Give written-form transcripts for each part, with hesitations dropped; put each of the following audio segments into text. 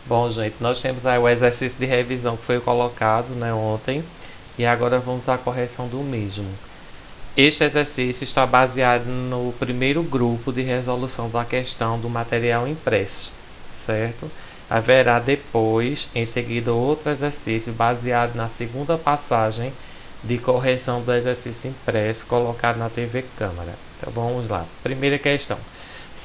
Bom, gente, nós temos aí o exercício de revisão que foi colocado, né, ontem, e agora vamos à correção do mesmo. Este exercício está baseado no primeiro grupo de resolução da questão do material impresso, certo? Haverá depois, em seguida, outro exercício baseado na segunda passagem de correção do exercício impresso colocado na TV Câmara. Então vamos lá. Primeira questão.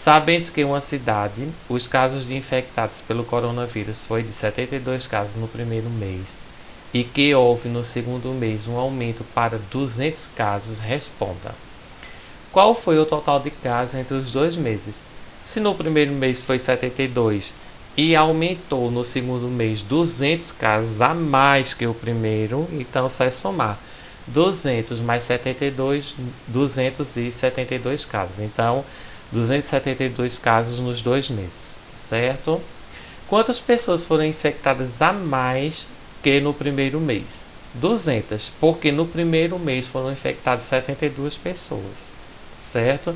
Sabendo que em uma cidade, os casos de infectados pelo coronavírus foi de 72 casos no primeiro mês e que houve no segundo mês um aumento para 200 casos, responda. Qual foi o total de casos entre os 2 meses? Se no primeiro mês foi 72 e aumentou no segundo mês 200 casos a mais que o primeiro, então só é somar 200 mais 72, 272 casos. Então, 272 casos nos 2 meses, certo? Quantas pessoas foram infectadas a mais que no primeiro mês? 200, porque no primeiro mês foram infectadas 72 pessoas, certo?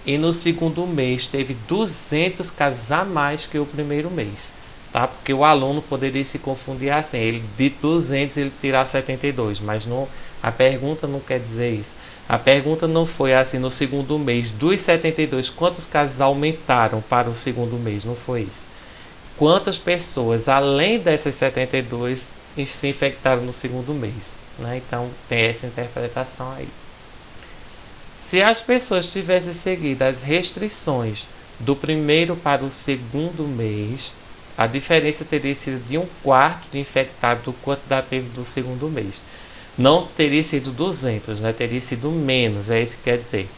E no segundo mês teve 200 casos a mais que o primeiro mês, tá? Porque o aluno poderia se confundir assim, ele de 200 ele tirar 72, mas não, a pergunta não quer dizer isso. A pergunta não foi assim, no segundo mês, dos 72, quantos casos aumentaram para o segundo mês? Não foi isso. Quantas pessoas, além dessas 72, se infectaram no segundo mês? Né? Então, tem essa interpretação aí. Se as pessoas tivessem seguido as restrições do primeiro para o segundo mês, a diferença teria sido de 1/4 de infectados do quantitativo do segundo mês. Não teria sido 200, né? Teria sido menos, é isso que quer dizer.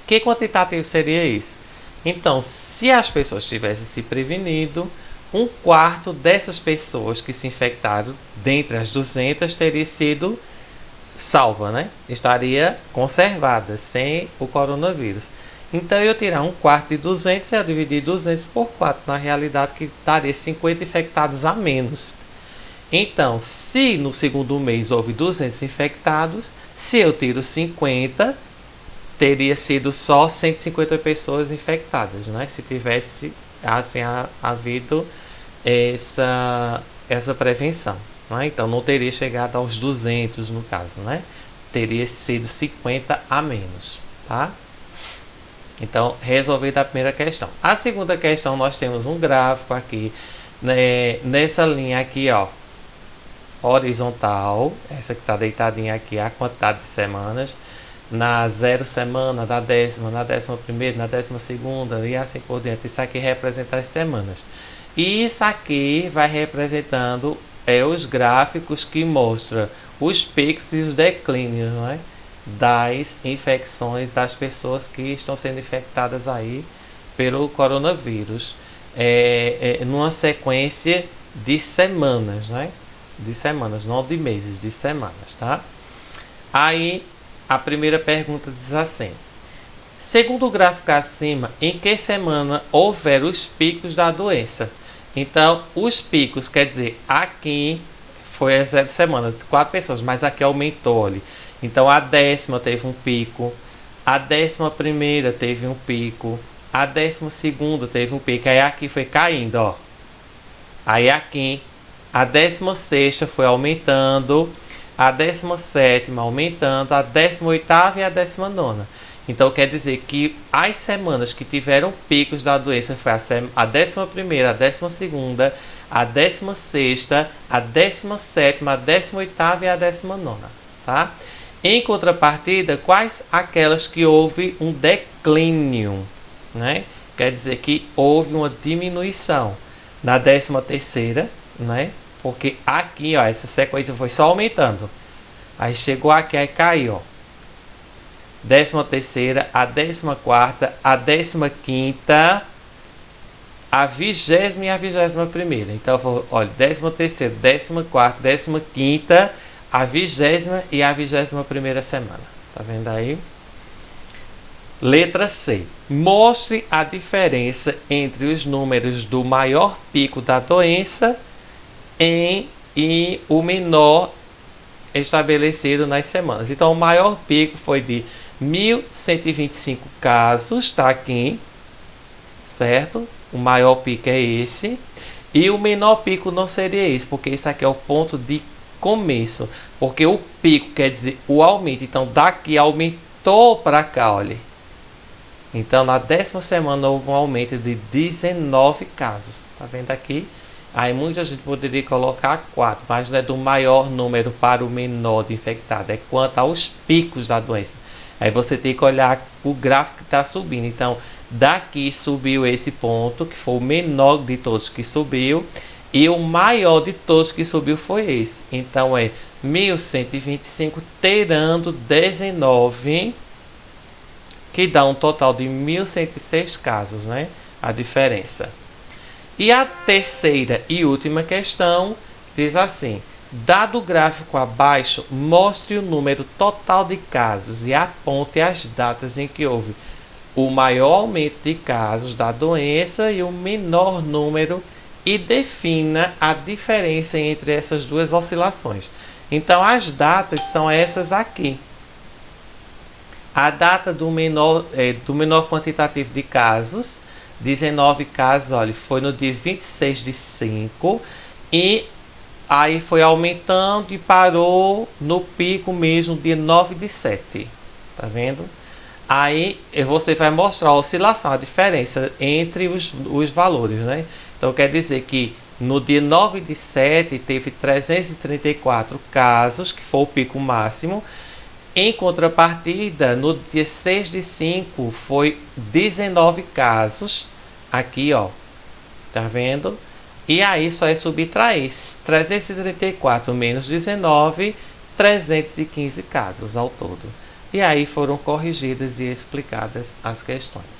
Que quantitativo seria esse? Então, se as pessoas tivessem se prevenido, 1/4 dessas pessoas que se infectaram, dentre as 200, teria sido salva, né? Estaria conservada, sem o coronavírus. Então, eu tirar 1/4 de 200, eu dividir 200 por 4, na realidade, que daria 50 infectados a menos. Então, se no segundo mês houve 200 infectados, se eu tiro 50, teria sido só 150 pessoas infectadas, né? Se tivesse assim havido essa prevenção, né? Então não teria chegado aos 200 no caso, né? Teria sido 50 a menos, tá? Então, resolvida a primeira questão. A segunda questão, nós temos um gráfico aqui, né, nessa linha aqui, ó, horizontal, essa que está deitadinha aqui, a quantidade de semanas, na 0 semana, na 10ª, na 11ª, na 12ª e assim por diante. Isso aqui representa as semanas. E isso aqui vai representando os gráficos que mostram os picos e os declínios, não é? Das infecções das pessoas que estão sendo infectadas aí pelo coronavírus, numa sequência de semanas, né? De semanas, não de meses, de semanas, tá? Aí a primeira pergunta diz assim: segundo o gráfico acima, em que semana houver os picos da doença? Então, os picos, quer dizer, aqui foi as 0 semanas, 4 pessoas, mas aqui aumentou ali. Então, a 10ª teve um pico, a 11ª teve um pico, a 12ª teve um pico, aí aqui foi caindo, ó. Aí aqui, a 16ª foi aumentando, a 17ª aumentando, a 18ª e a 19ª. Então quer dizer que as semanas que tiveram picos da doença foi a 11ª, a 12ª, a 16ª, a 17ª, a 18ª e a 19ª, tá? Em contrapartida, quais aquelas que houve um declínio, né? Quer dizer que houve uma diminuição na 13ª, né? Porque aqui, ó, essa sequência foi só aumentando. Aí chegou aqui, aí caiu, ó. 13ª, a 14ª, a 15ª, a 20ª e a 21ª. Então, olha, 13ª, 14ª, 15ª, a 20ª e a 21ª semana. Tá vendo aí? Letra C. Mostre a diferença entre os números do maior pico da doença e o menor estabelecido nas semanas. Então, o maior pico foi de 1.125 casos, está aqui, certo? O maior pico é esse. E o menor pico não seria esse, porque esse aqui é o ponto de começo. Porque o pico quer dizer o aumento. Então daqui aumentou para cá, olha. Então na 10ª semana houve um aumento de 19 casos. Tá vendo aqui? Aí muita gente poderia colocar 4, mas não é do maior número para o menor de infectado. É quanto aos picos da doença. Aí você tem que olhar o gráfico que está subindo. Então daqui subiu esse ponto, que foi o menor de todos que subiu. E o maior de todos que subiu foi esse. Então é 1125 tirando 19, que dá um total de 1106 casos, né? A diferença. E a terceira e última questão diz assim: dado o gráfico abaixo, mostre o número total de casos e aponte as datas em que houve o maior aumento de casos da doença e o menor número, e defina a diferença entre essas duas oscilações. Então as datas são essas aqui. A data do menor quantitativo de casos, 19 casos, olha, foi no dia 26/5, e aí foi aumentando e parou no pico mesmo, dia 9/7. Tá vendo? Aí você vai mostrar a oscilação, a diferença entre os valores, né? Então quer dizer que no dia 9/7 teve 334 casos, que foi o pico máximo. Em contrapartida, no dia 6/5 foi 19 casos, aqui ó, tá vendo? E aí só é subtrair 334 menos 19, 315 casos ao todo. E aí foram corrigidas e explicadas as questões.